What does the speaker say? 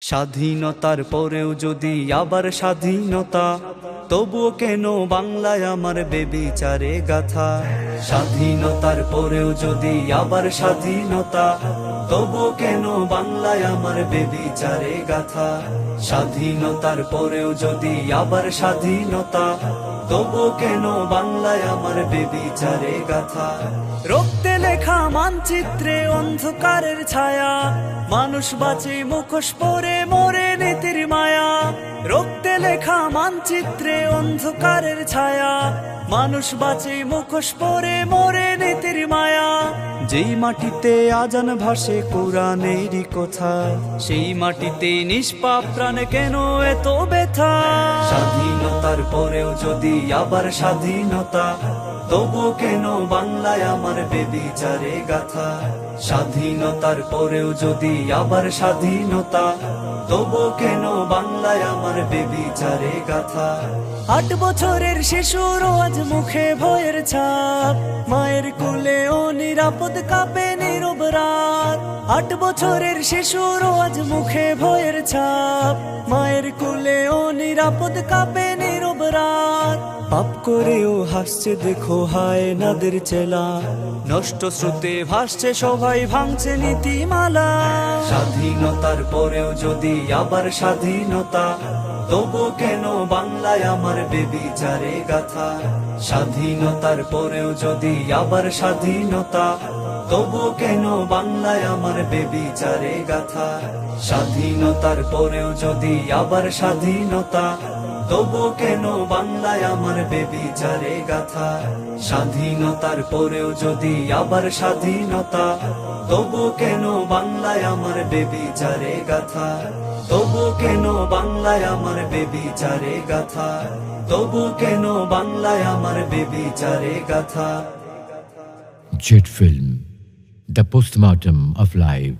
স্বাধীনতার পরেও যদি আবার স্বাধীনতা, তবুও কেন বাংলায় আমার বেবিচারে গাথা। স্বাধীনতার পরেও যদি আবার স্বাধীনতা, তবুও কেন বাংলায় আমার বেবিচারে গাথা। স্বাধীনতার পরেও যদি আবার স্বাধীনতা, তবুও কেন বাংলায় আমার বেবিচারে গাথা। রক্তে লেখা মানচিত্রে অন্ধকারের ছায়া, মানুষ বাঁচে মুখোশ পরে মরে নীতির মায়া। রক্তে লেখা মানচিত্রে অন্ধকারের ছায়া, মানুষ বাঁচে মুখোশ পরে মরে নীতির মায়া। যেই মাটিতে আজান ভাসে কোরআনেরই কথা, সেই মাটিতে নিষ্পাপ প্রাণে কেন এত ব্যথা। স্বাধীনতার পরেও যদি আবার স্বাধীনতা, তবু কেন বাংলায় আমার বেবিচারে গাথা। স্বাধীনতার পরেও যদি আবার স্বাধীনতা, তবু কেন বাংলায় আমার বেবিচারে গাথা। 8 বছরের শিশুর আজ মুখে ভয়ের ছাপ, মায়ের কোলে ও নিরাপদ কাঁপে নীরব রাত। 8 বছরের শিশুর আজ মুখে ভয়ের ছাপ, মায়ের কোলে ও নিরাপদ কাঁপে নীরব রাত। পাপ করেও হাসছে দেখো হায় নাদের চেলা, নষ্ট স্রোতে ভাসছে সবাই ভাঙছে নীতিমালা। স্বাধীনতার পরেও যদি আবার স্বাধীনতা, তবু কেন বাংলায় আমার বেবিচারে গাথা। স্বাধীনতার পরেও যদি আবার স্বাধীনতা, তবু কেন বাংলায় আমার বেবিচারে গাথা। স্বাধীনতার পরেও যদি আবার স্বাধীনতা, তবু কেন বাংলায় আমার বেবিচারে গাথা। স্বাধীনতার পরেও যদি আবার স্বাধীনতা, তবু কেন বাংলায় আমার বেবিচারে গাথা। তবু কেন বাংলায় আমার বেবিচারে গাথা। তবু কেন বাংলায় আমার বেবিচারে গাথা। Jet Film, the postmortem of life.